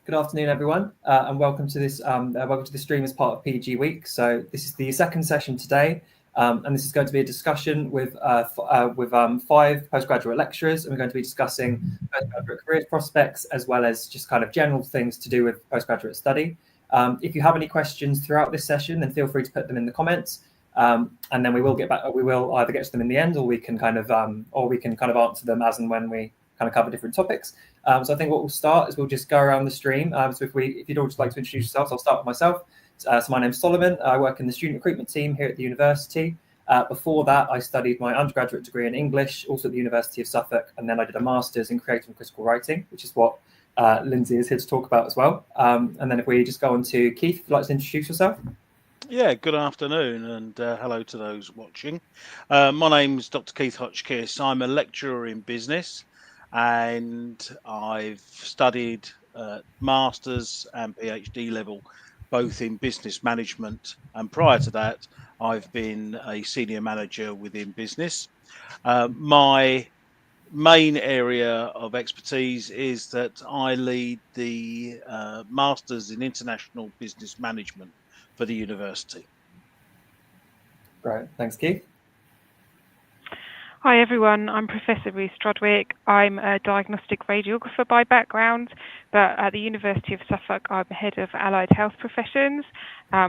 Good afternoon, everyone, and welcome to this. Welcome to the stream as part of PG Week. So this is the second session today, and this is going to be a discussion with 5 postgraduate lecturers, and we're going to be discussing postgraduate career prospects as well as just kind of general things to do with postgraduate study. If you have any questions throughout this session, then feel free to put them in the comments, and then we will get back. We will either get to them in the end, or we can kind of answer them as and when we kind of cover different topics. So I think what we'll start is we'll just go around the stream. So if you'd all just like to introduce yourselves, I'll start with myself. So my name's Solomon. I work in the student recruitment team here at the university. Before that, I studied my undergraduate degree in English, also at the University of Suffolk, and then I did a master's in creative and critical writing, which is what Lindsey is here to talk about as well. And then if we just go on to Keith, if you'd like to introduce yourself. Yeah, good afternoon and hello to those watching. My name's Dr. Keith Hotchkiss. I'm a lecturer in business and I've studied master's and PhD level both in business management, and prior to that I've been a senior manager within business. My main area of expertise is that I lead the Masters in International Business Management for the university. Great, thanks, Keith. Hi everyone, I'm Professor Ruth Strudwick. I'm a diagnostic radiographer by background, but at the University of Suffolk I'm Head of Allied Health Professions,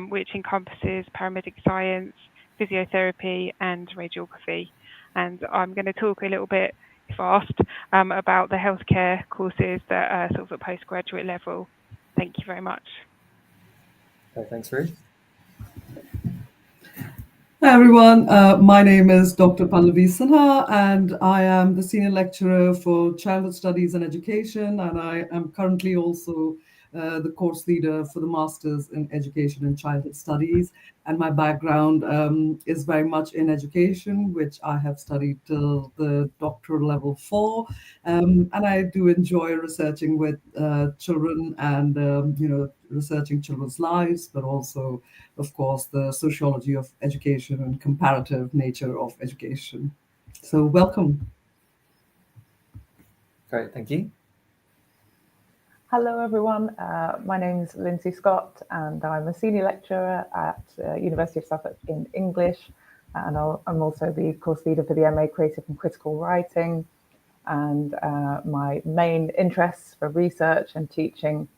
which encompasses paramedic science, physiotherapy and radiography. And I'm going to talk a little bit, if asked, about the healthcare courses that are sort of at postgraduate level. Thank you very much. Okay, thanks, Ruth. Hi everyone, my name is Dr. Pallavi Sinha and I am the Senior Lecturer for Childhood Studies and Education, and I am currently also the course leader for the Masters in Education and Childhood Studies. And my background is very much in education, which I have studied till the doctoral level 4. And I do enjoy researching with children and, researching children's lives, but also, of course, the sociology of education and comparative nature of education. So welcome. Great, thank you. Hello everyone, my name is Lindsey Scott and I'm a senior lecturer at University of Suffolk in English, and I'm also the course leader for the MA Creative and Critical Writing, and my main interests for research and teaching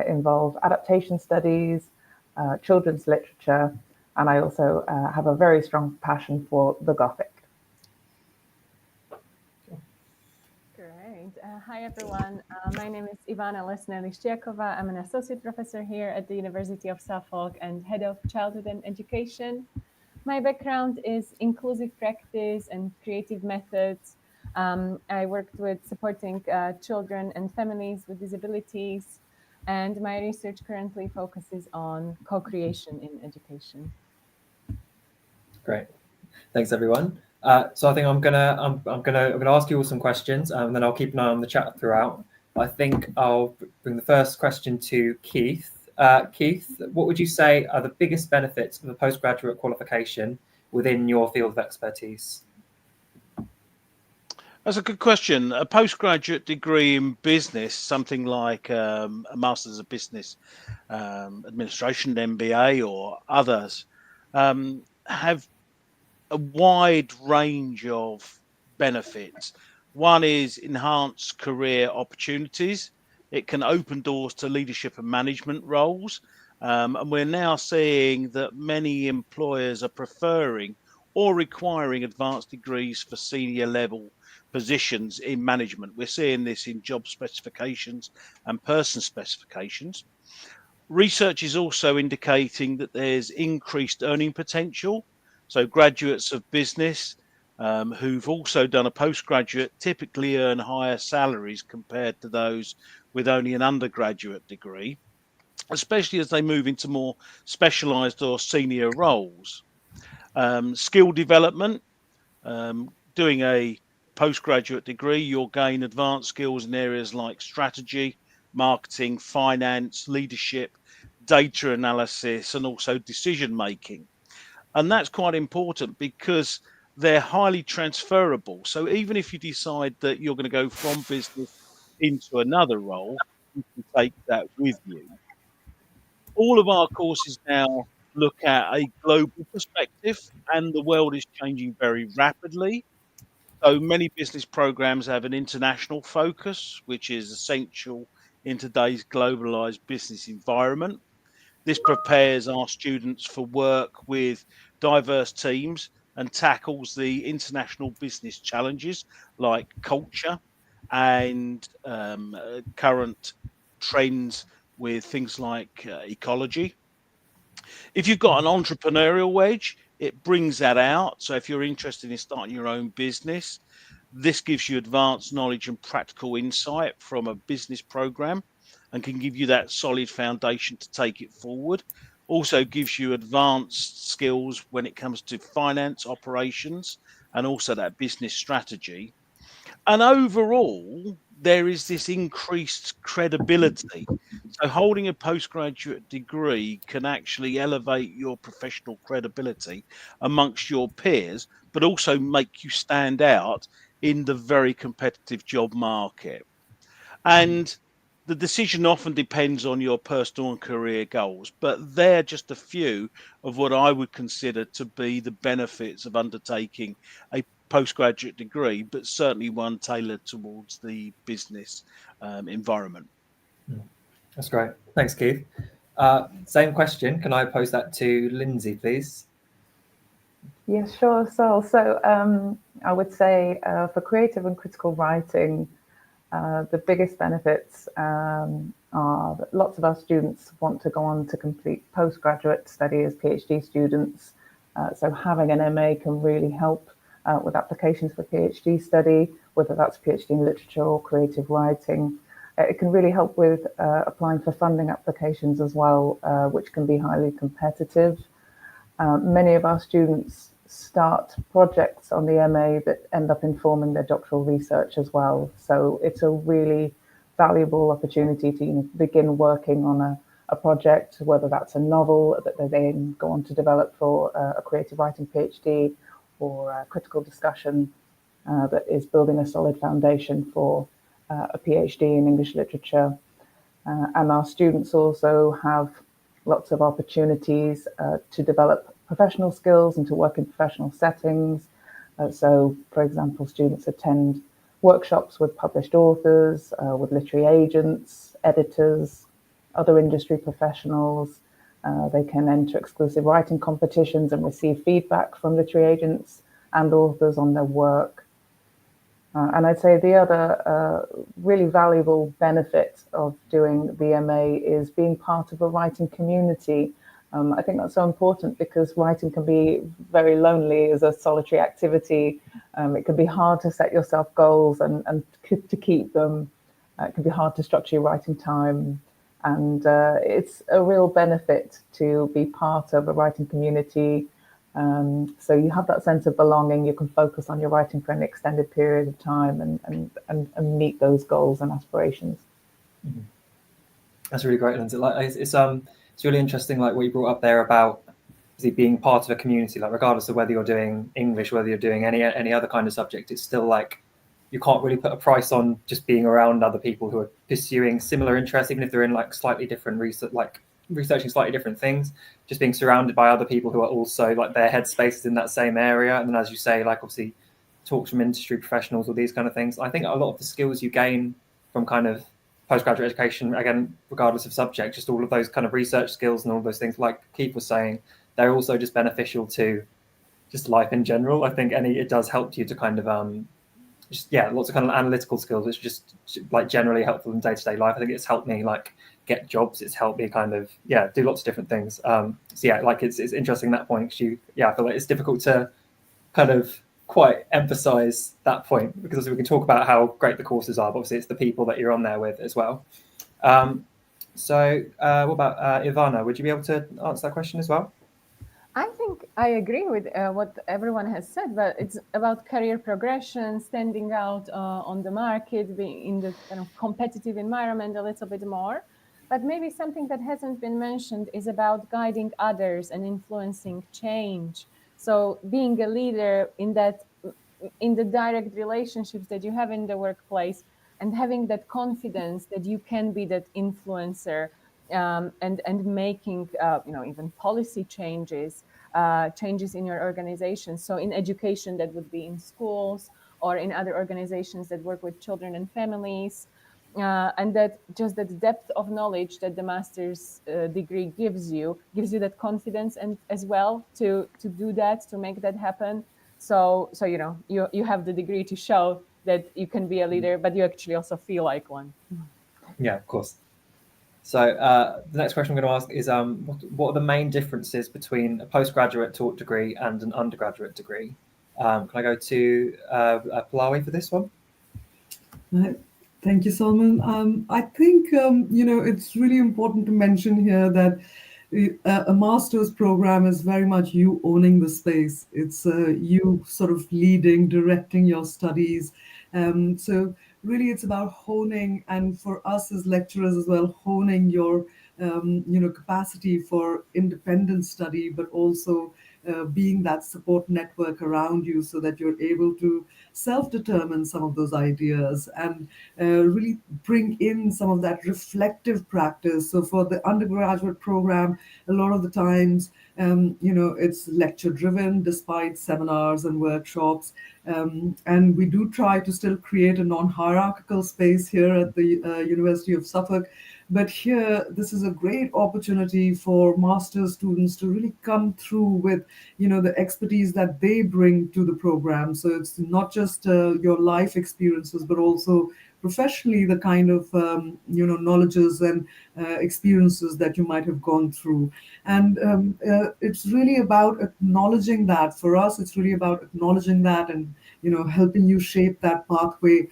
involve adaptation studies, children's literature, and I also have a very strong passion for the Gothic. Hi everyone, my name is Ivana Listiakova. I'm an associate professor here at the University of Suffolk and head of childhood and education. My background is inclusive practice and creative methods. I worked with supporting children and families with disabilities, and my research currently focuses on co-creation in education. Great, thanks everyone. So I think I'm gonna ask you all some questions, and then I'll keep an eye on the chat throughout. I think I'll bring the first question to Keith. Keith, what would you say are the biggest benefits of a postgraduate qualification within your field of expertise? That's a good question. A postgraduate degree in business, something like a Master's of Business Administration, MBA, or others, have a wide range of benefits. One is enhanced career opportunities. It can open doors to leadership and management roles. And we're now seeing that many employers are preferring or requiring advanced degrees for senior level positions in management. We're seeing this in job specifications and person specifications. Research is also indicating that there's increased earning potential. So graduates of business who've also done a postgraduate typically earn higher salaries compared to those with only an undergraduate degree, especially as they move into more specialised or senior roles. Skill development, doing a postgraduate degree, you'll gain advanced skills in areas like strategy, marketing, finance, leadership, data analysis, and also decision making. And that's quite important because they're highly transferable. So even if you decide that you're going to go from business into another role, you can take that with you. All of our courses now look at a global perspective, and the world is changing very rapidly. So many business programs have an international focus, which is essential in today's globalized business environment. This prepares our students for work with diverse teams and tackles the international business challenges like culture and current trends with things like ecology. If you've got an entrepreneurial wedge, it brings that out. So if you're interested in starting your own business, this gives you advanced knowledge and practical insight from a business program and can give you that solid foundation to take it forward. Also gives you advanced skills when it comes to finance operations and also that business strategy. And overall, there is this increased credibility. So holding a postgraduate degree can actually elevate your professional credibility amongst your peers, but also make you stand out in the very competitive job market. And the decision often depends on your personal and career goals, but they're just a few of what I would consider to be the benefits of undertaking a postgraduate degree, but certainly one tailored towards the business environment. That's great. Thanks, Keith. Same question. Can I pose that to Lindsey, please? Yes, sure. So I would say for creative and critical writing, the biggest benefits are that lots of our students want to go on to complete postgraduate study as PhD students. So having an MA can really help with applications for PhD study, whether that's PhD in literature or creative writing. It can really help with applying for funding applications as well, which can be highly competitive. Many of our students start projects on the MA that end up informing their doctoral research as well. So it's a really valuable opportunity to begin working on a project, whether that's a novel that they then go on to develop for a creative writing PhD or a critical discussion that is building a solid foundation for a PhD in English literature. And our students also have lots of opportunities to develop professional skills and to work in professional settings. So, for example, students attend workshops with published authors, with literary agents, editors, other industry professionals. They can enter exclusive writing competitions and receive feedback from literary agents and authors on their work. And I'd say the other really valuable benefit of doing the MA is being part of a writing community. I think that's so important because writing can be very lonely as a solitary activity. It can be hard to set yourself goals and to keep them. It can be hard to structure your writing time. And it's a real benefit to be part of a writing community. So you have that sense of belonging. You can focus on your writing for an extended period of time and meet those goals and aspirations. Mm-hmm. That's really great, Lindsey. Like it's really interesting, like what you brought up there about being part of a community. Like regardless of whether you're doing English, whether you're doing any other kind of subject, it's still like you can't really put a price on just being around other people who are pursuing similar interests, even if they're in like slightly different research, like researching slightly different things. Just being surrounded by other people who are also like their headspace is in that same area, and then as you say, like obviously talks from industry professionals or these kind of things. I think a lot of the skills you gain from kind of postgraduate education, again, regardless of subject, just all of those kind of research skills and all those things, like Keith was saying, they're also just beneficial to just life in general. I think it does help you to kind of lots of kind of analytical skills, which are just like generally helpful in day-to-day life. I think it's helped me like get jobs. It's helped me kind of do lots of different things. So yeah, like it's interesting that point because I feel like it's difficult to kind of quite emphasize that point because we can talk about how great the courses are, but obviously it's the people that you're on there with as well. So what about Ivana? Would you be able to answer that question as well? I think I agree with what everyone has said, but it's about career progression, standing out on the market, being in the kind of competitive environment a little bit more. But maybe something that hasn't been mentioned is about guiding others and influencing change. So being a leader in the direct relationships that you have in the workplace, and having that confidence that you can be that influencer, and making even policy changes in your organization. So in education, that would be in schools or in other organizations that work with children and families. And that just that depth of knowledge that the master's degree gives you that confidence, and as well to do that, to make that happen. So you have the degree to show that you can be a leader, but you actually also feel like one. Yeah, of course. So the next question I'm going to ask is, what are the main differences between a postgraduate taught degree and an undergraduate degree? Can I go to Pallavi for this one? Thank you, Salman. I think, it's really important to mention here that a master's program is very much you owning the space. It's you sort of leading, directing your studies. So really it's about honing, and for us as lecturers as well, honing your capacity for independent study, but also being that support network around you so that you're able to self-determine some of those ideas and really bring in some of that reflective practice. So for the undergraduate program, a lot of the times, it's lecture driven despite seminars and workshops. And we do try to still create a non-hierarchical space here at the University of Suffolk. But here, this is a great opportunity for master's students to really come through with, the expertise that they bring to the program. So it's not just your life experiences, but also professionally the kind of, knowledges and experiences that you might have gone through. And it's really about acknowledging that. For us, it's really about acknowledging that and, helping you shape that pathway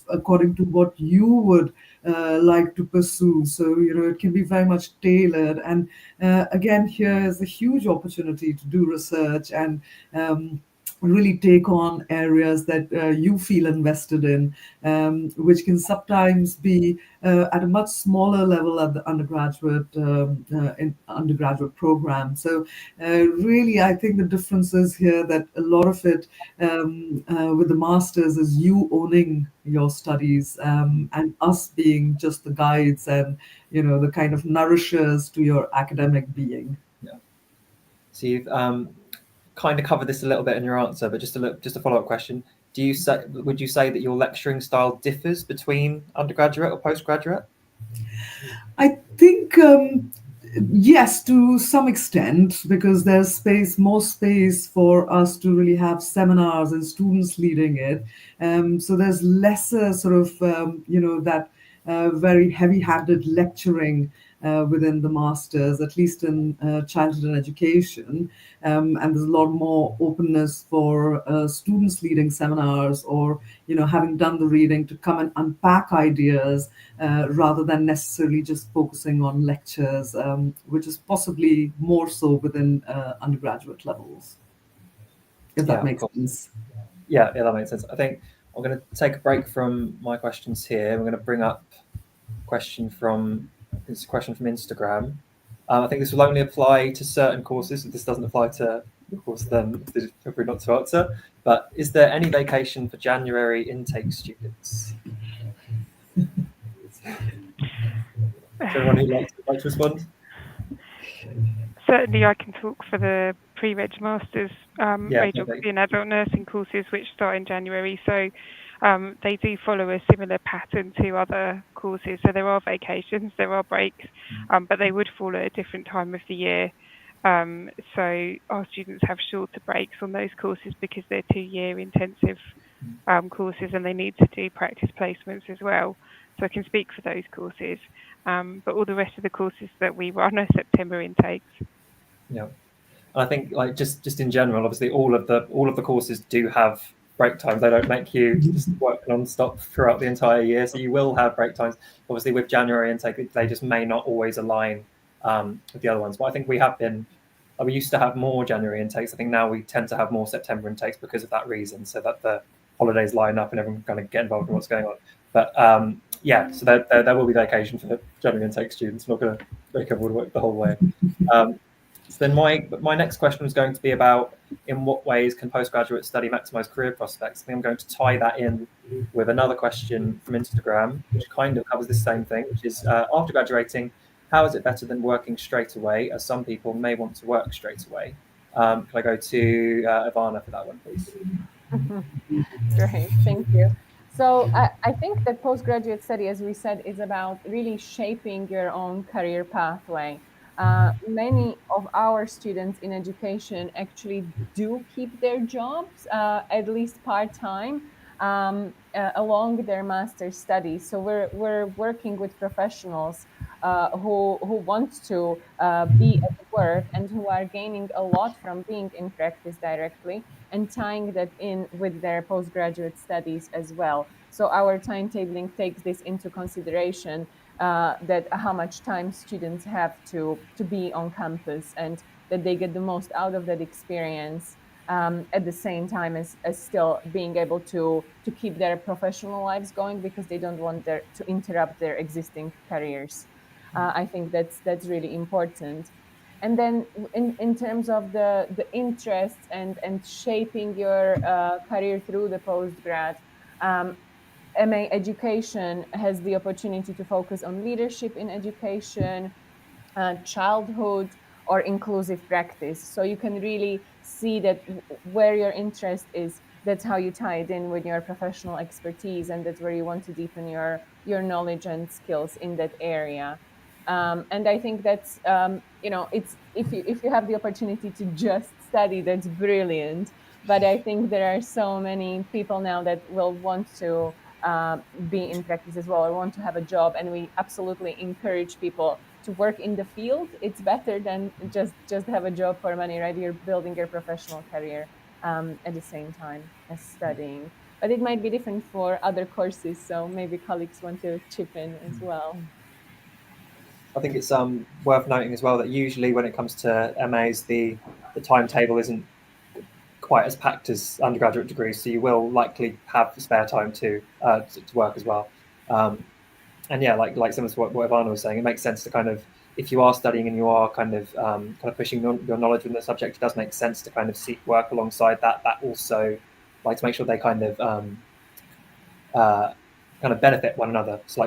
according to what you would like to pursue. So, it can be very much tailored. And again, here is a huge opportunity to do research and really take on areas that you feel invested in, which can sometimes be at a much smaller level at the undergraduate program. So really, I think the difference is here that a lot of it with the masters is you owning your studies, and us being just the guides and the kind of nourishers to your academic being. Yeah. So you've kind of covered this a little bit in your answer, but just a follow-up question. Would you say that your lecturing style differs between undergraduate or postgraduate? I think yes, to some extent, because there's more space for us to really have seminars and students leading it. So there's lesser sort of, that very heavy-handed lecturing within the masters, at least in childhood and education. And there's a lot more openness for students leading seminars or, having done the reading to come and unpack ideas rather than necessarily just focusing on lectures, which is possibly more so within undergraduate levels, if that makes sense. Yeah, that makes sense. I think I'm going to take a break from my questions here. We're going to bring up a question from Instagram. I think this will only apply to certain courses. If this doesn't apply to your course, then feel free not to answer. But is there any vacation for January intake students? Is there anyone who'd like to respond? Certainly, I can talk for the pre-reg masters radiography and adult nursing courses, which start in January. So they do follow a similar pattern to other courses. So there are vacations, there are breaks, but they would fall at a different time of the year. So our students have shorter breaks on those courses because they're 2-year intensive courses, and they need to do practice placements as well. So I can speak for those courses, but all the rest of the courses that we run are September intakes. Yeah, I think just in general, obviously all of the courses do have break times. They don't make you just work non-stop throughout the entire year, so you will have break times. Obviously, with January intake, they just may not always align with the other ones. But I think we used to have more January intakes. I think now we tend to have more September intakes because of that reason, so that the holidays line up and everyone kind of get involved in what's going on. But so there will be vacation for January intake students. I'm not going to make everyone work the whole way. So then my next question was going to be about in what ways can postgraduate study maximise career prospects. I think I'm going to tie that in with another question from Instagram, which kind of covers the same thing, which is after graduating, how is it better than working straight away, as some people may want to work straight away? Can I go to Ivana for that one, please? Great, thank you. So I think that postgraduate study, as we said, is about really shaping your own career pathway. Many of our students in education actually do keep their jobs, at least part-time, along their master's studies. So we're working with professionals who want to be at work and who are gaining a lot from being in practice directly, and tying that in with their postgraduate studies as well. So our timetabling takes this into consideration, that how much time students have to be on campus, and that they get the most out of that experience, at the same time as still being able to keep their professional lives going, because they don't want to interrupt their existing careers. I think that's really important. And then in terms of the interests and shaping your career through the postgrad, MA education has the opportunity to focus on leadership in education, childhood, or inclusive practice. So you can really see that where your interest is, that's how you tie it in with your professional expertise, and that's where you want to deepen your knowledge and skills in that area. And I think that's it's if you have the opportunity to just study, that's brilliant. But I think there are so many people now that will want to be in practice as well, or want to have a job, and we absolutely encourage people to work in the field. It's better than just have a job for money, right? You're building your professional career at the same time as studying. But it might be different for other courses, so maybe colleagues want to chip in as well. I think it's worth noting as well that usually when it comes to MAs, the timetable isn't quite as packed as undergraduate degrees, so you will likely have spare time to work as well. And yeah, like similar to what Ivana was saying, it makes sense to kind of, if you are studying and you are kind of pushing your knowledge in the subject, it does make sense to kind of seek work alongside that. That also, like, to make sure they kind of benefit one another. So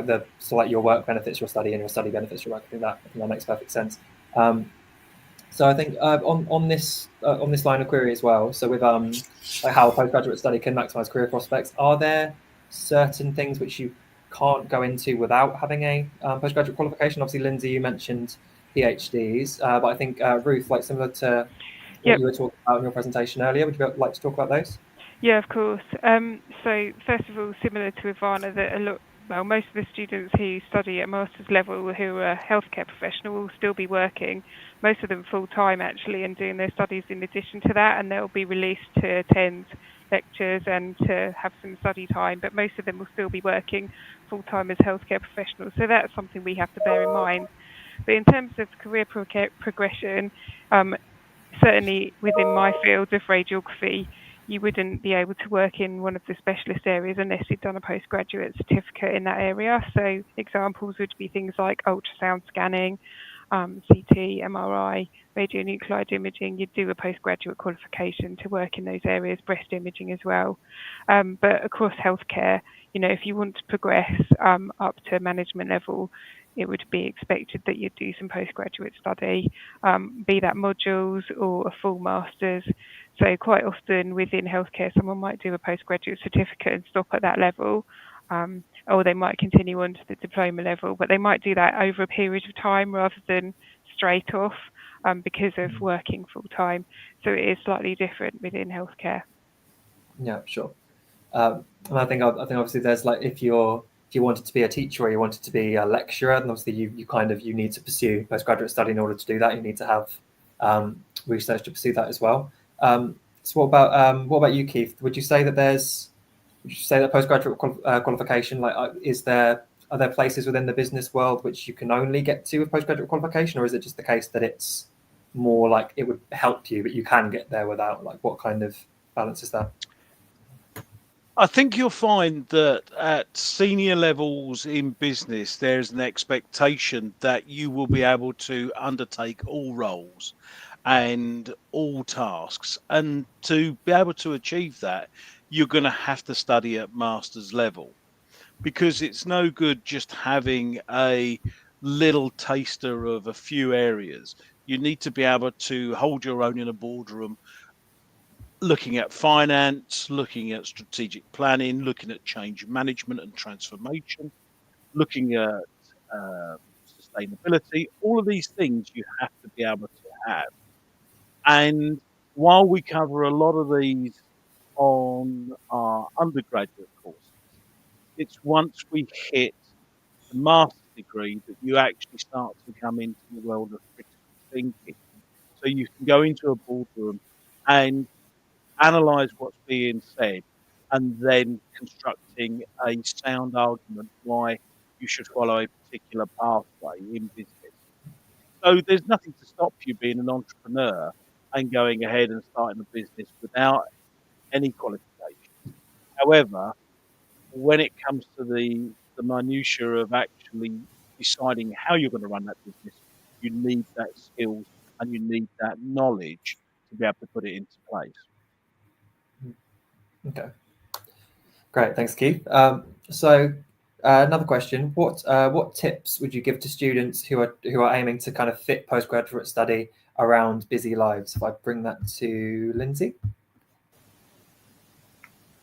like your work benefits your study and your study benefits your work. I think that makes perfect sense. So I think on this line of query as well. So with like how postgraduate study can maximise career prospects, are there certain things which you can't go into without having a postgraduate qualification? Obviously, Lindsey, you mentioned PhDs, but I think Ruth, like similar to what you were talking about in your presentation earlier, would you like to talk about those? Yeah, of course. So first of all, similar to Ivana, that most of the students who study at master's level who are healthcare professional will still be working, most of them full-time actually, and doing their studies in addition to that, and they'll be released to attend lectures and to have some study time, but most of them will still be working full-time as healthcare professionals. So that's something we have to bear in mind. But in terms of career progression, certainly within my field of radiography, you wouldn't be able to work in one of the specialist areas unless you'd done a postgraduate certificate in that area. So examples would be things like ultrasound scanning, CT, MRI, radionuclide imaging. You'd do a postgraduate qualification to work in those areas, breast imaging as well. But across healthcare, if you want to progress up to management level, it would be expected that you'd do some postgraduate study, be that modules or a full master's. So quite often within healthcare, someone might do a postgraduate certificate and stop at that level, or they might continue on to the diploma level, but they might do that over a period of time rather than straight off because of working full time. So it is slightly different within healthcare. Yeah, sure. And I think obviously there's like if you wanted to be a teacher or you wanted to be a lecturer, then obviously you need to pursue postgraduate study in order to do that. You need to have research to pursue that as well. So what about you, Keith? Would you say that postgraduate qualification, like are there places within the business world which you can only get to with postgraduate qualification, or is it just the case that it's more like it would help you, but you can get there without? Like, what kind of balance is that? I think you'll find that at senior levels in business, there's an expectation that you will be able to undertake all roles. and all tasks. And to be able to achieve that, you're going to have to study at master's level, because it's no good just having a little taster of a few areas. You need to be able to hold your own in a boardroom, looking at finance, looking at strategic planning, looking at change management and transformation, looking at sustainability. All of these things you have to be able to have. And while we cover a lot of these on our undergraduate courses, it's once we hit the master's degree that you actually start to come into the world of critical thinking. So you can go into a boardroom and analyze what's being said, and then constructing a sound argument why you should follow a particular pathway in business. So there's nothing to stop you being an entrepreneur and going ahead and starting a business without any qualifications. However, when it comes to the minutiae of actually deciding how you're going to run that business, you need that skills and you need that knowledge to be able to put it into place. Okay, great, thanks, Keith. So another question: what tips would you give to students who are aiming to kind of fit postgraduate study around busy lives? If I bring that to Lindsey.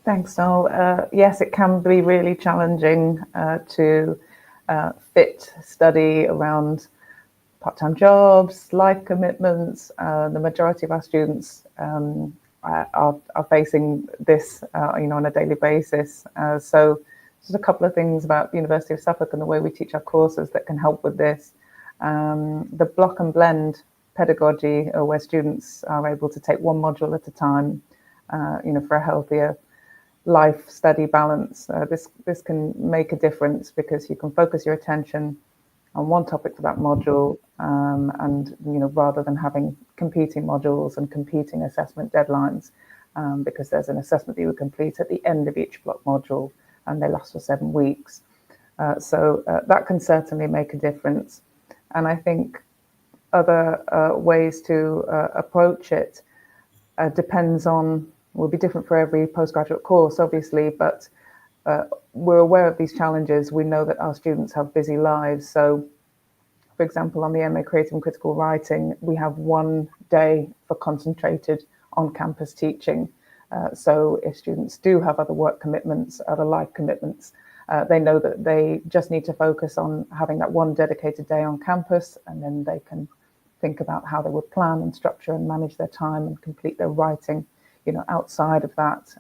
Thanks, Noel. Yes, it can be really challenging to fit study around part-time jobs, life commitments. The majority of our students are facing this, on a daily basis. So just a couple of things about the University of Suffolk and the way we teach our courses that can help with this. The block and blend pedagogy, where students are able to take one module at a time, for a healthier life study balance. This can make a difference because you can focus your attention on one topic for that module, and rather than having competing modules and competing assessment deadlines, because there's an assessment that you would complete at the end of each block module and they last for 7 weeks. So that can certainly make a difference. And I think other ways to approach it will be different for every postgraduate course, obviously, but we're aware of these challenges. We know that our students have busy lives. So, for example, on the MA Creative and Critical Writing, we have 1 day for concentrated on-campus teaching. So if students do have other work commitments, other life commitments, they know that they just need to focus on having that one dedicated day on campus, and then they can think about how they would plan and structure and manage their time and complete their writing, outside of that.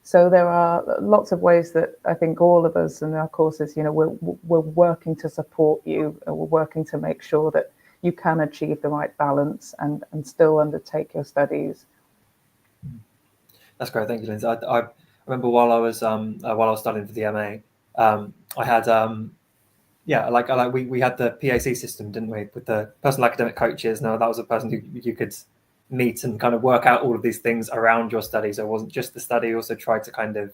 So there are lots of ways that I think all of us in our courses, we're working to support you. We're working to make sure that you can achieve the right balance and still undertake your studies. That's great, thank you, Lindsey. I remember while I was studying for the MA, I had we had the PAC system, didn't we, with the personal academic coaches. Now that was a person who you could meet and kind of work out all of these things around your study. So it wasn't just the study, you also tried to kind of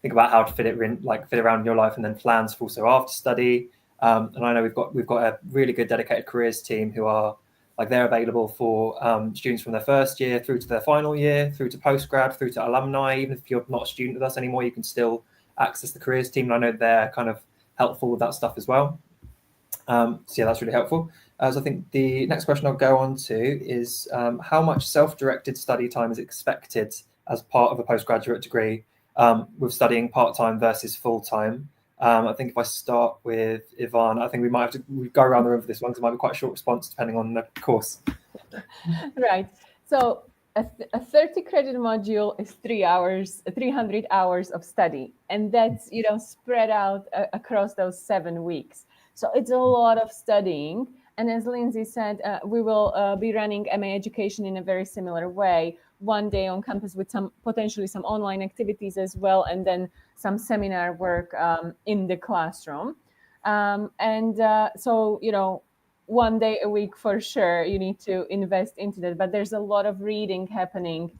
think about how to fit it in, fit around your life, and then plans for also after study. And I know we've got a really good dedicated careers team who are they're available for students from their first year through to their final year, through to postgrad, through to alumni. Even if you're not a student with us anymore, you can still access the careers team. And I know they're kind of helpful with that stuff as well. So yeah, that's really helpful. So I think the next question I'll go on to is how much self-directed study time is expected as part of a postgraduate degree with studying part-time versus full-time? I think if I start with Ivana, I think we might have to go around the room for this one because it might be quite a short response depending on the course. Right. So a 30 credit module is 300 hours of study. And that's, spread out across those 7 weeks. So it's a lot of studying. And as Lindsey said, we will be running MA education in a very similar way. 1 day on campus with potentially some online activities as well, and then some seminar work in the classroom. So, 1 day a week for sure, you need to invest into that. But there's a lot of reading happening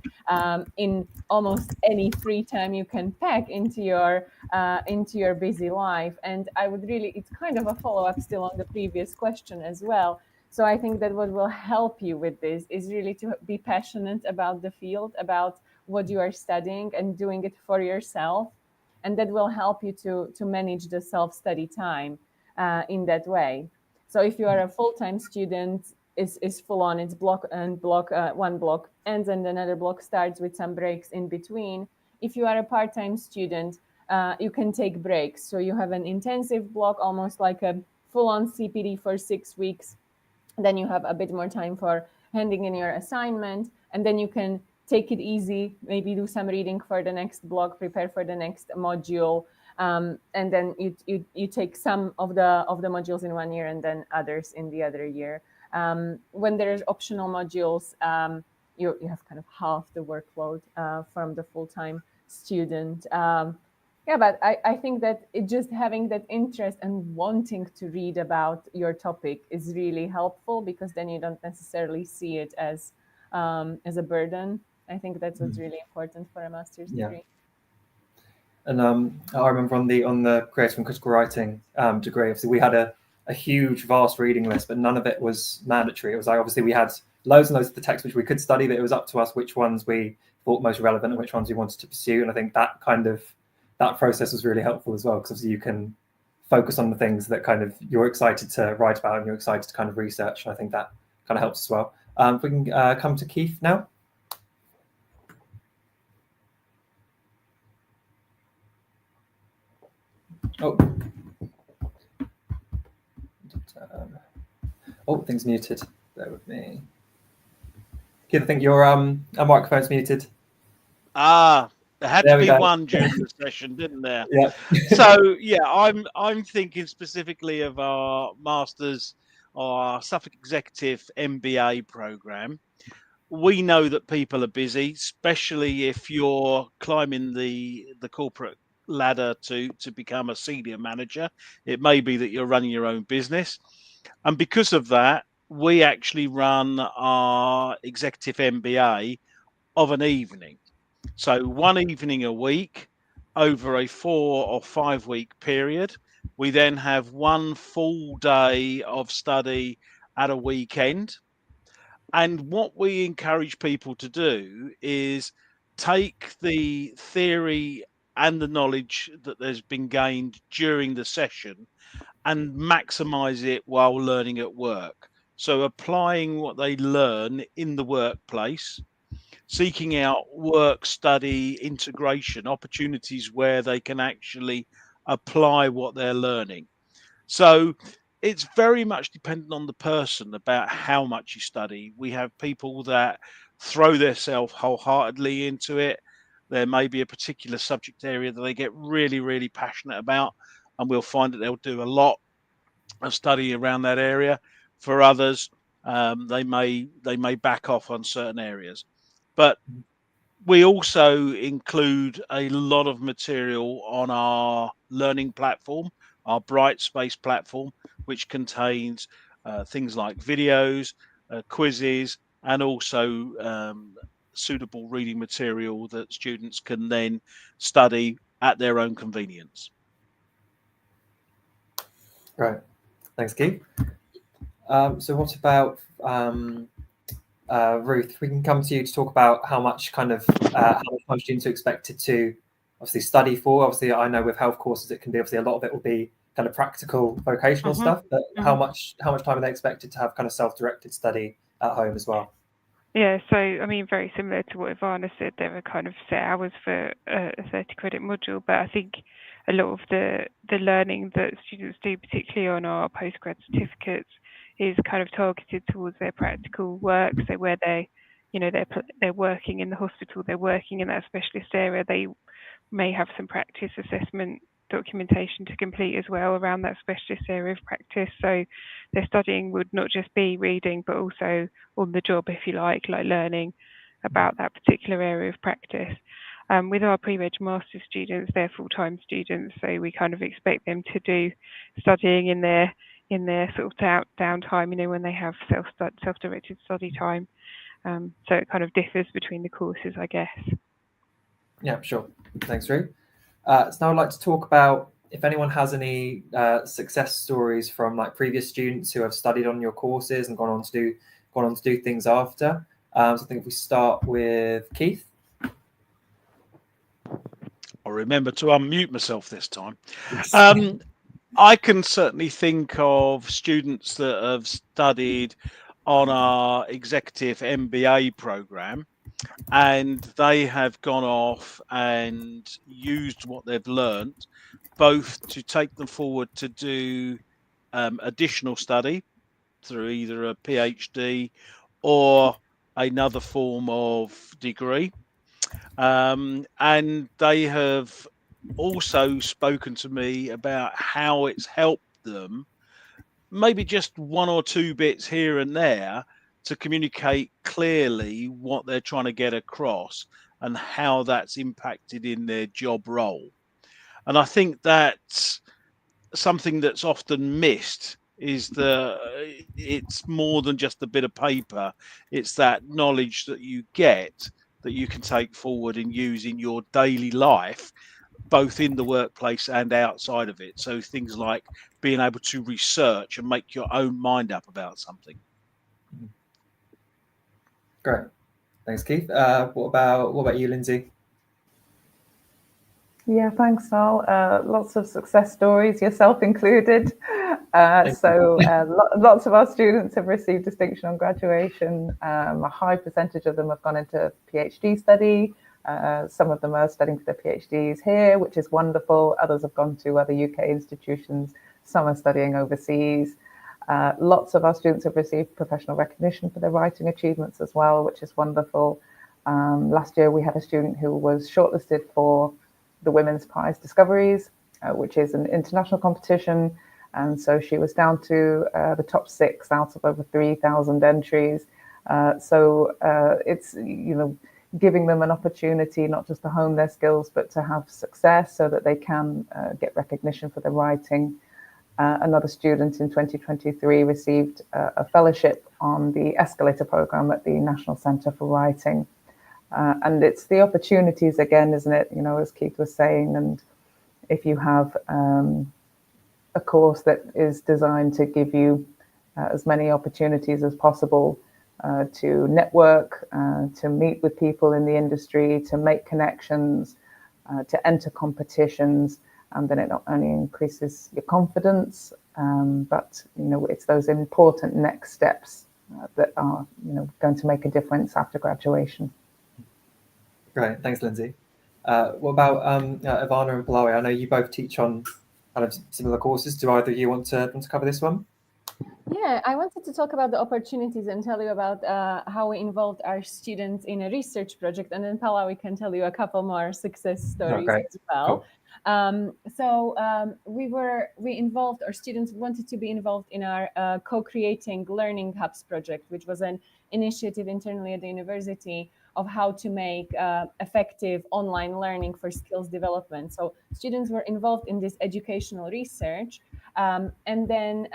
in almost any free time you can pack into your busy life. And I would really, it's kind of a follow-up still on the previous question as well. So I think that what will help you with this is really to be passionate about the field, about what you are studying, and doing it for yourself. And that will help you to manage the self-study time in that way. So if you are a full-time student, is full on, it's block and block, one block ends and another block starts with some breaks in between. If you are a part-time student, you can take breaks. So you have an intensive block, almost like a full-on CPD for 6 weeks. Then you have a bit more time for handing in your assignment, and then you can take it easy, maybe do some reading for the next block, prepare for the next module, and then you take some of the modules in 1 year and then others in the other year. When there's optional modules, you have kind of half the workload from the full-time student. But I think that just having that interest and wanting to read about your topic is really helpful, because then you don't necessarily see it as a burden. I think that's what's really important for a master's degree. And I remember on the creative and critical writing degree, obviously we had a huge, vast reading list, but none of it was mandatory. It was like, obviously we had loads and loads of the text which we could study, but it was up to us which ones we thought most relevant and which ones we wanted to pursue. And I think that process was really helpful as well, because obviously you can focus on the things that kind of you're excited to write about and you're excited to kind of research. And I think that kind of helps as well. If we can come to Keith now. Things muted. Bear with me. Keith, I think your microphone's muted. There had to be one during the session, didn't there? Yeah. So yeah, I'm thinking specifically of our masters, our Suffolk Executive MBA program. We know that people are busy, especially if you're climbing the corporate ladder to become a senior manager. It may be that you're running your own business, and because of that, we actually run our Executive MBA of an evening. So one evening a week over a 4 or 5 week period. We then have one full day of study at a weekend. And what we encourage people to do is take the theory and the knowledge that there's been gained during the session and maximize it while learning at work. So applying what they learn in the workplace, seeking out work study integration opportunities where they can actually apply what they're learning. So it's very much dependent on the person about how much you study. We have people that throw themselves wholeheartedly into it. There may be a particular subject area that they get really, really passionate about, and we'll find that they'll do a lot of study around that area. For others, they may back off on certain areas. But we also include a lot of material on our learning platform, our Brightspace platform, which contains things like videos, quizzes, and also suitable reading material that students can then study at their own convenience. Right. Thanks, Keith. So what about Ruth? We can come to you to talk about how much how much students are expected to obviously study for. Obviously, I know with health courses it can be obviously a lot of it will be kind of practical vocational stuff, but how much time are they expected to have kind of self-directed study at home as well? Yeah, so I mean, very similar to what Ivana said, there are kind of set hours for a 30 credit module, but I think a lot of the learning that students do, particularly on our postgrad certificates, is kind of targeted towards their practical work. So where they're working in the hospital, they're working in that specialist area, they may have some practice assessment documentation to complete as well around that specialist area of practice. So their studying would not just be reading, but also on the job, if you like learning about that particular area of practice. With our pre-reg master's students, they're full-time students, so we kind of expect them to do studying in their sort of downtime, when they have self-directed study time. So it kind of differs between the courses, I guess. Yeah, sure. Thanks, Ruth. So now I'd like to talk about if anyone has any success stories from like previous students who have studied on your courses and gone on to do things after. So I think if we start with Keith. I'll remember to unmute myself this time. I can certainly think of students that have studied on our executive MBA program, and they have gone off and used what they've learned both to take them forward to do additional study through either a PhD or another form of degree. And they have also spoken to me about how it's helped them, maybe just one or two bits here and there, to communicate clearly what they're trying to get across and how that's impacted in their job role. And I think that's something that's often missed, is that it's more than just a bit of paper. It's that knowledge that you get that you can take forward and use in your daily life, both in the workplace and outside of it. So things like being able to research and make your own mind up about something. Great, thanks, Keith. What about you, Lindsey? Yeah, thanks, Noel. Lots of success stories, yourself included. Lots of our students have received distinction on graduation. A high percentage of them have gone into PhD study. Some of them are studying for their PhDs here, which is wonderful. Others have gone to other UK institutions. Some are studying overseas. Lots of our students have received professional recognition for their writing achievements as well, which is wonderful. Last year, we had a student who was shortlisted for the Women's Prize Discoveries, which is an international competition. And so she was down to the top 6 out of over 3,000 entries. It's, giving them an opportunity not just to hone their skills, but to have success so that they can get recognition for their writing. Another student in 2023 received a fellowship on the Escalator program at the National Centre for Writing. And it's the opportunities again, isn't it? As Keith was saying, and if you have a course that is designed to give you as many opportunities as possible to network, to meet with people in the industry, to make connections, to enter competitions, and then it not only increases your confidence, but it's those important next steps that are going to make a difference after graduation. Great, thanks, Lindsey. What about Ivana and Palawi? I know you both teach on kind of similar courses. Do either of you want to cover this one? Yeah, I wanted to talk about the opportunities and tell you about how we involved our students in a research project, and then Palawi can tell you a couple more success stories as well. Cool. We involved our students, wanted to be involved in our co-creating learning hubs project, which was an initiative internally at the university of how to make effective online learning for skills development. So students were involved in this educational research, and then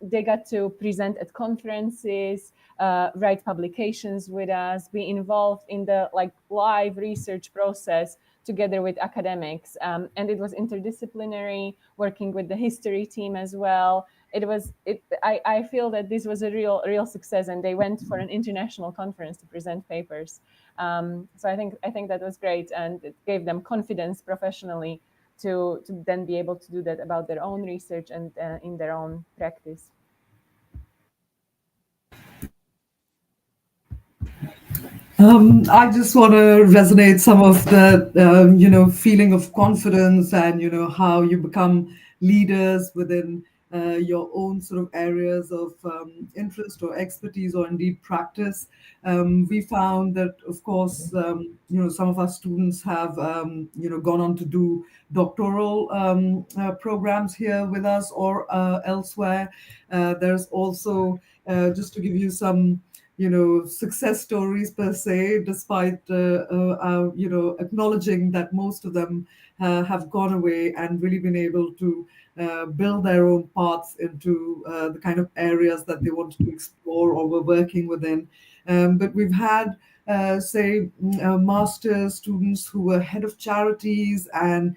they got to present at conferences, write publications with us, be involved in the live research process together with academics. And it was interdisciplinary, working with the history team as well. I feel that this was a real success, and they went for an international conference to present papers. So I think that was great, and it gave them confidence professionally to then be able to do that about their own research and in their own practice. I just want to resonate some of the, feeling of confidence and, how you become leaders within your own sort of areas of interest or expertise or indeed practice. We found that, of course, some of our students have, gone on to do doctoral programs here with us or elsewhere. There's also, just to give you some success stories per se, despite acknowledging that most of them have gone away and really been able to build their own paths into the kind of areas that they wanted to explore or were working within. But we've had, master's students who were head of charities and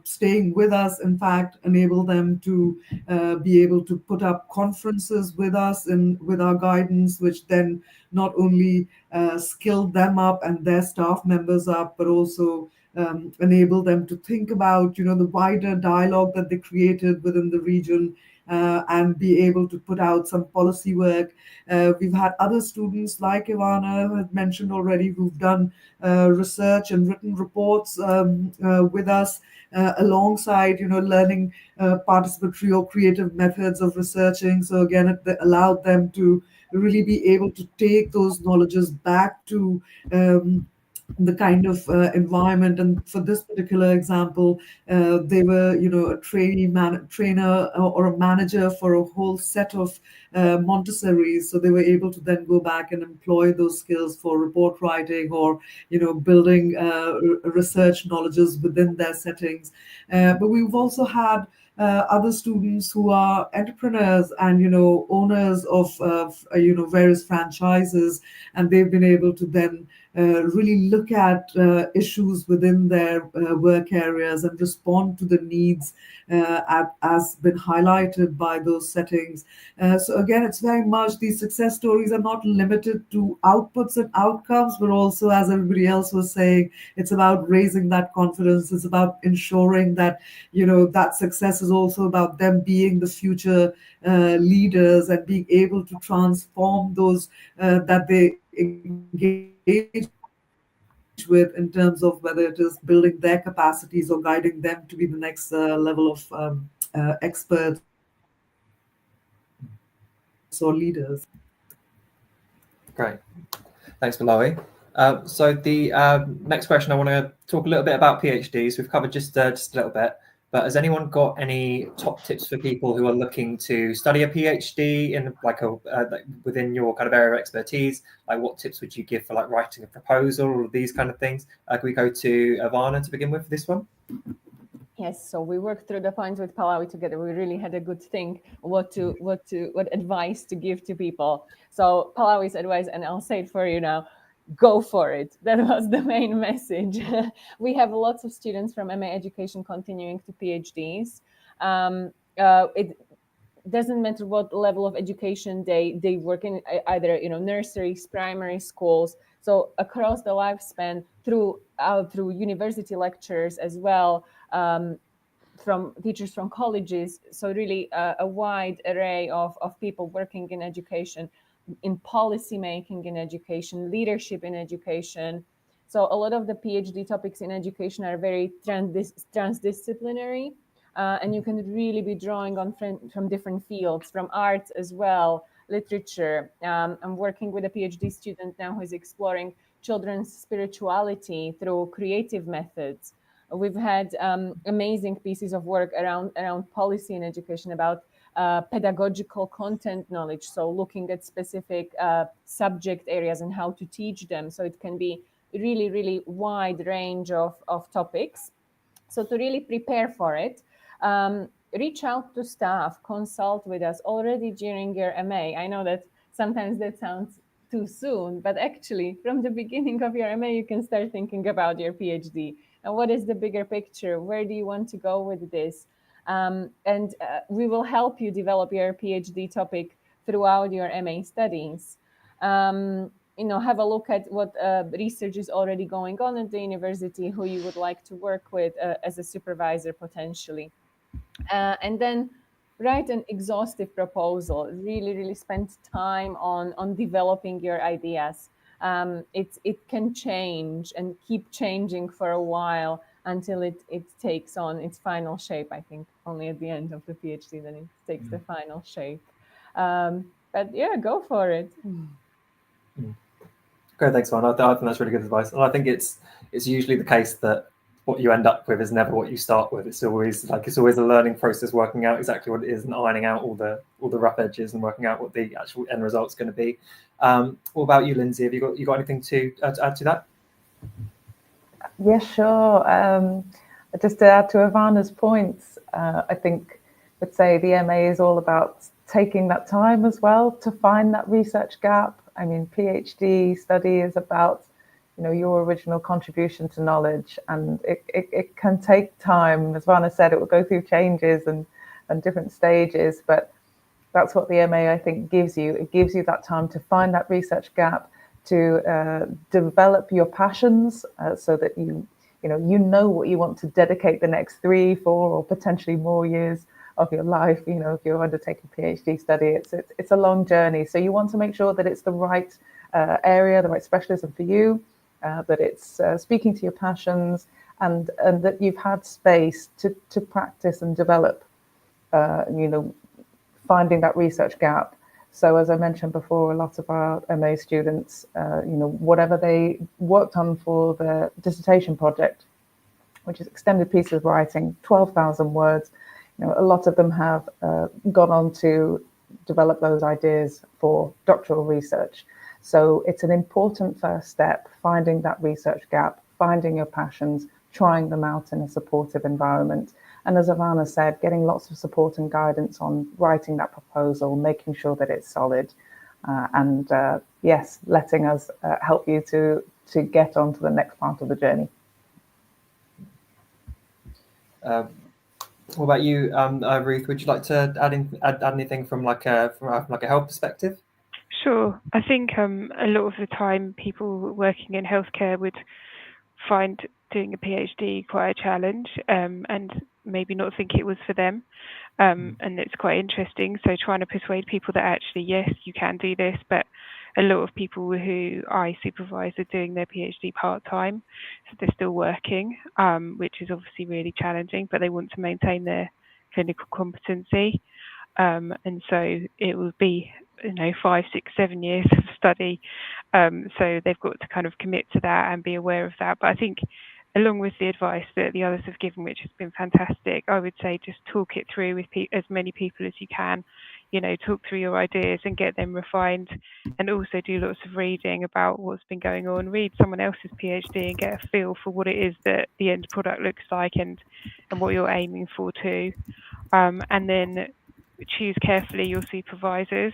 staying with us, in fact, enable them to be able to put up conferences with us and with our guidance, which then not only skilled them up and their staff members up, but also enable them to think about, the wider dialogue that they created within the region, and be able to put out some policy work. We've had other students like Ivana had mentioned already, who've done research and written reports with us, alongside, learning participatory or creative methods of researching. So again, it allowed them to really be able to take those knowledges back to the kind of environment. And for this particular example, they were, a trainer or a manager for a whole set of Montessori's. So they were able to then go back and employ those skills for report writing or, building research knowledges within their settings. But we've also had other students who are entrepreneurs and owners of various franchises, and they've been able to then really look at issues within their work areas and respond to the needs as been highlighted by those settings. So again, it's very much, these success stories are not limited to outputs and outcomes, but also, as everybody else was saying, it's about raising that confidence. It's about ensuring that that success is also about them being the future leaders and being able to transform those that they engage with, in terms of whether it is building their capacities or guiding them to be the next level of experts or leaders. Great. Thanks, Malawi. So the next question, I want to talk a little bit about PhDs. We've covered just a little bit, but has anyone got any top tips for people who are looking to study a PhD in within your kind of area of expertise? Like, what tips would you give for writing a proposal or these kind of things? Can we go to Ivana to begin with for this one? Yes, so we worked through the points with Pallavi together. We really had a good think what advice to give to people. So Pallavi's advice, and I'll say it for you now, go for it. That was the main message. We have lots of students from MA education continuing to PhDs. It doesn't matter what level of education they work in, either nurseries, primary schools. So across the lifespan, through university lectures as well, from teachers from colleges. So really a wide array of people working in education, in policy making in education, leadership in education. So a lot of the PhD topics in education are very transdisciplinary, and you can really be drawing on from different fields, from arts as well, literature. I'm working with a PhD student now who is exploring children's spirituality through creative methods. We've had amazing pieces of work around policy in education about pedagogical content knowledge, so looking at specific subject areas and how to teach them. So it can be really, really wide range of topics. So to really prepare for it, reach out to staff, consult with us already during your MA. I know that sometimes that sounds too soon, but actually from the beginning of your MA, you can start thinking about your PhD. And what is the bigger picture? Where do you want to go with this? And we will help you develop your PhD topic throughout your MA studies. Have a look at what research is already going on at the university, who you would like to work with as a supervisor potentially. And then write an exhaustive proposal. Really, really spend time on developing your ideas. It can change and keep changing for a while until it takes on its final shape. I think only at the end of the PhD then it takes the final shape. But yeah, go for it. Great, thanks, man. I think that's really good advice. And I think it's usually the case that what you end up with is never what you start with. It's always a learning process, working out exactly what it is and ironing out all the rough edges and working out what the actual end result's going to be. What about you, Lindsey? Have you got anything to add to that? Yeah, sure. Just to add to Ivana's points, I think I'd say the MA is all about taking that time as well to find that research gap. I mean, PhD study is about your original contribution to knowledge. And it can take time. As Ivana said, it will go through changes and different stages, but that's what the MA, I think, gives you. It gives you that time to find that research gap, to develop your passions, so that you know what you want to dedicate the next 3, 4, or potentially more years of your life. If you're undertaking PhD study, it's a long journey. So you want to make sure that it's the right area, the right specialism for you, that it's speaking to your passions, and that you've had space to practice and develop, finding that research gap. So as I mentioned before, a lot of our MA students, whatever they worked on for their dissertation project, which is extended pieces of writing, 12,000 words, a lot of them have gone on to develop those ideas for doctoral research. So it's an important first step, finding that research gap, finding your passions, trying them out in a supportive environment. And as Ivana said, getting lots of support and guidance on writing that proposal, making sure that it's solid, and yes, letting us help you to get on to the next part of the journey. What about you, Ruth? Would you like to add anything from like a health perspective? Sure. I think a lot of the time people working in healthcare would find doing a PhD quite a challenge, and maybe not think it was for them. And it's quite interesting. So trying to persuade people that actually, yes, you can do this, but a lot of people who I supervise are doing their PhD part-time, so they're still working, which is obviously really challenging, but they want to maintain their clinical competency. And so it will be 5, 6, 7 years of study, so they've got to kind of commit to that and be aware of that. But I think along with the advice that the others have given, which has been fantastic, I would say just talk it through with as many people as you can. Talk through your ideas and get them refined, and also do lots of reading about what's been going on. Read someone else's PhD and get a feel for what it is that the end product looks like, and what you're aiming for too. And then choose carefully your supervisors,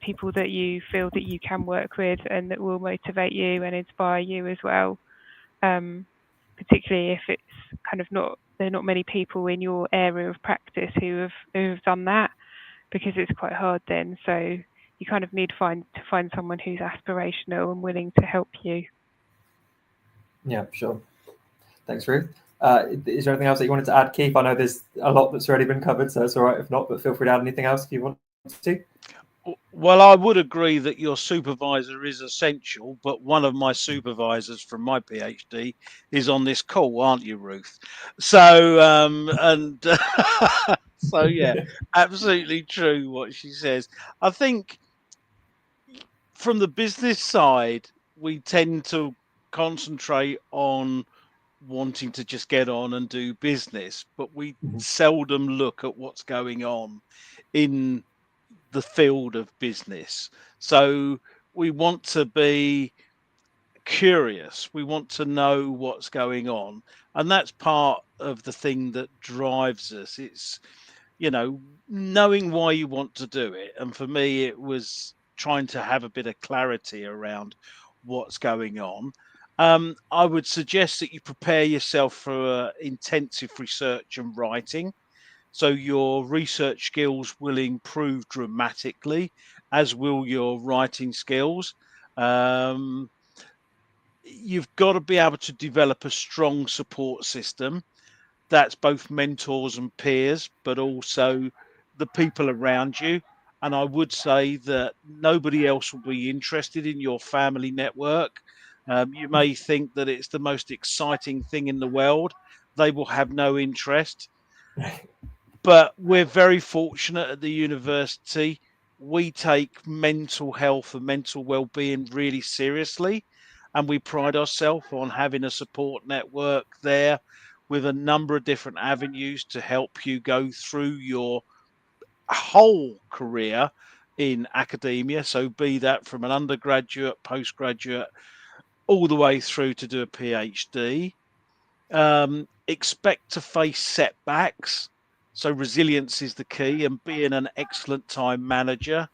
people that you feel that you can work with and that will motivate you and inspire you as well. Particularly if it's kind of there are not many people in your area of practice who have done that, because it's quite hard then. So you kind of need to find someone who's aspirational and willing to help you. Yeah, sure. Thanks, Ruth. Is there anything else that you wanted to add, Keith? I know there's a lot that's already been covered, so it's all right if not, but feel free to add anything else if you want to. Well, I would agree that your supervisor is essential, but one of my supervisors from my PhD is on this call, aren't you, Ruth? So, so yeah, absolutely true what she says. I think from the business side, we tend to concentrate on wanting to just get on and do business, but we seldom look at what's going on in the field of business. So we want to be curious. We want to know what's going on. And that's part of the thing that drives us. It's, knowing why you want to do it. And for me, it was trying to have a bit of clarity around what's going on. I would suggest that you prepare yourself for intensive research and writing. So your research skills will improve dramatically, as will your writing skills. You've got to be able to develop a strong support system. That's both mentors and peers, but also the people around you. And I would say that nobody else will be interested in your family network. You may think that it's the most exciting thing in the world. They will have no interest. But we're very fortunate at the university. We take mental health and mental well-being really seriously, and we pride ourselves on having a support network there with a number of different avenues to help you go through your whole career in academia. So be that from an undergraduate, postgraduate, all the way through to do a PhD. Expect to face setbacks. So resilience is the key, and being an excellent time manager.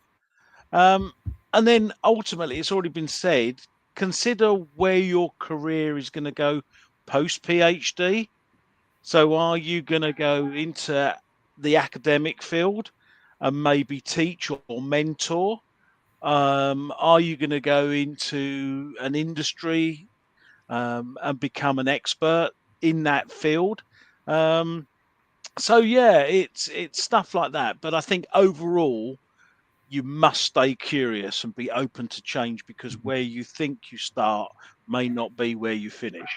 And then ultimately, it's already been said, consider where your career is going to go post-PhD. So are you going to go into the academic field and maybe teach or mentor? Are you going to go into an industry and become an expert in that field? So yeah, it's stuff like that. But I think overall, you must stay curious and be open to change, because where you think you start may not be where you finish.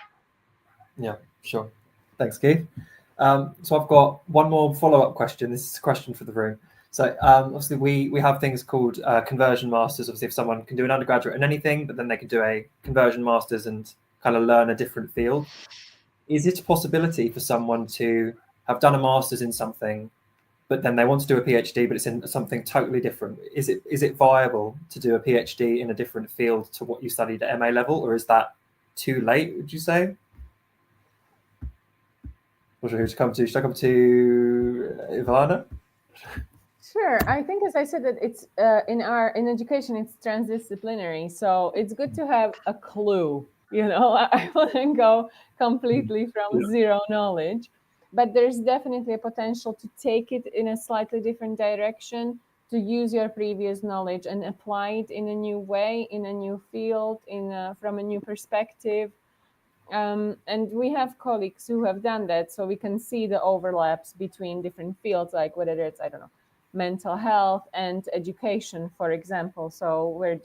Yeah, sure. Thanks, Keith. So I've got one more follow-up question. This is a question for the room. So obviously we have things called conversion masters. Obviously, if someone can do an undergraduate in anything, but then they can do a conversion masters and kind of learn a different field. Is it a possibility for someone to have done a master's in something, but then they want to do a PhD, but it's in something totally different? Is it viable to do a PhD in a different field to what you studied at MA level, or is that too late, would you say? Not sure who to come to. Should I come to Ivana? Sure. I think, as I said, that it's in education, it's transdisciplinary. So it's good to have a clue. I wouldn't go completely from zero knowledge, but there's definitely a potential to take it in a slightly different direction, to use your previous knowledge and apply it in a new way, in a new field, from a new perspective. And we have colleagues who have done that, so we can see the overlaps between different fields, like whether it's, I don't know, mental health and education, for example. So where,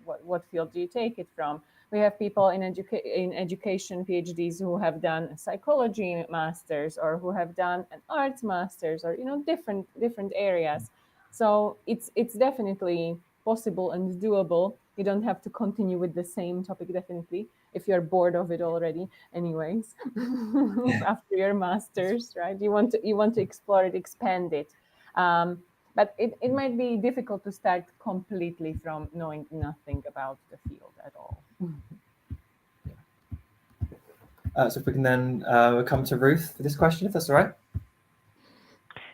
what field do you take it from? We have people in education, PhDs, who have done a psychology masters, or who have done an arts masters, or different areas. So it's definitely possible and doable. You don't have to continue with the same topic, definitely, if you're bored of it already anyways. After your masters, right? You want to explore it, expand it. But it might be difficult to start completely from knowing nothing about the field at all. So if we can then come to Ruth for this question, if that's all right.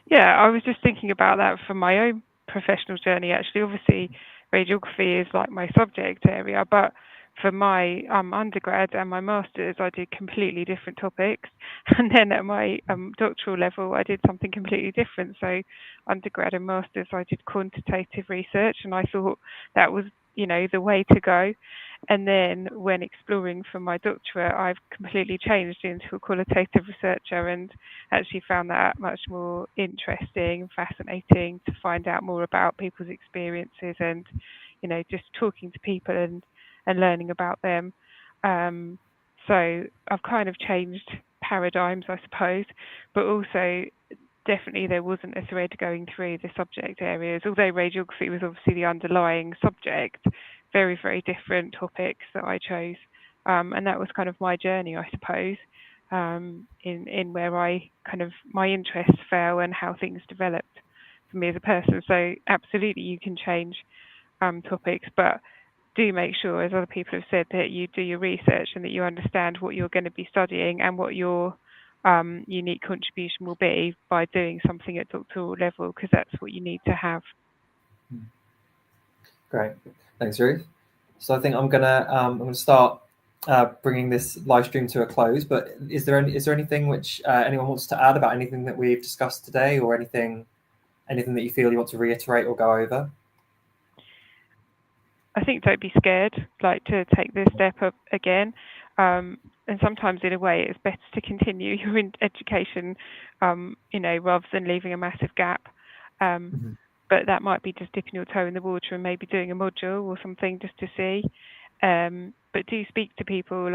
Yeah, I was just thinking about that for my own professional journey, actually. Obviously, radiography is like my subject area, but for my undergrad and my master's, I did completely different topics. And then at my doctoral level, I did something completely different. So undergrad and master's, I did quantitative research, and I thought that was, the way to go. And then when exploring for my doctorate, I've completely changed into a qualitative researcher, and actually found that much more interesting and fascinating to find out more about people's experiences, and, just talking to people and learning about them. So I've kind of changed paradigms, I suppose, but also definitely there wasn't a thread going through the subject areas, although radiography was obviously the underlying subject. Very, very different topics that I chose. And that was kind of my journey, I suppose, in where my interests fell and how things developed for me as a person. So absolutely you can change topics, but do make sure, as other people have said, that you do your research and that you understand what you're going to be studying and what your unique contribution will be by doing something at doctoral level, because that's what you need to have. Great, thanks, Ruth. So I think I'm gonna start bringing this live stream to a close. But is there anything which anyone wants to add about anything that we've discussed today, or anything that you feel you want to reiterate or go over? I think don't be scared, to take this step up again. And sometimes, in a way, it's better to continue your education, rather than leaving a massive gap. But that might be just dipping your toe in the water and maybe doing a module or something just to see. But do speak to people,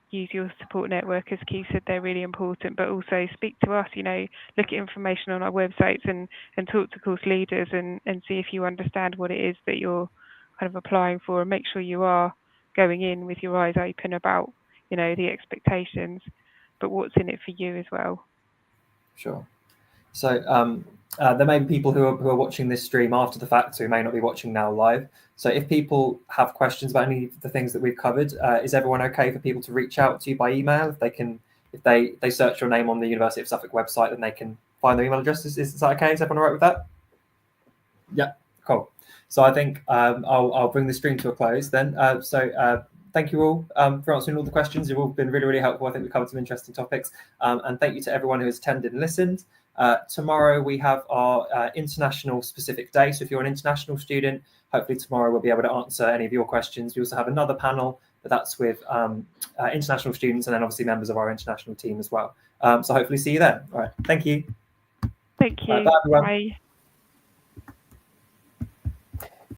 use your support network, as Keith said, they're really important, but also speak to us, look at information on our websites and talk to course leaders and see if you understand what it is that you're kind of applying for, and make sure you are going in with your eyes open about, the expectations, but what's in it for you as well. Sure. So there may be people who are watching this stream after the fact, who may not be watching now live. So if people have questions about any of the things that we've covered, is everyone okay for people to reach out to you by email? If they search your name on the University of Suffolk website, then they can find their email addresses. Is that okay? Is everyone all right with that? Yeah, cool. So I think I'll bring the stream to a close then. So thank you all for answering all the questions. You've all been really, really helpful. I think we covered some interesting topics. And thank you to everyone who has attended and listened. Tomorrow we have our international specific day. So if you're an international student, hopefully tomorrow we'll be able to answer any of your questions. We also have another panel, but that's with international students and then obviously members of our international team as well. So hopefully see you then. All right. Thank you. Thank you. Bye, everyone. Bye.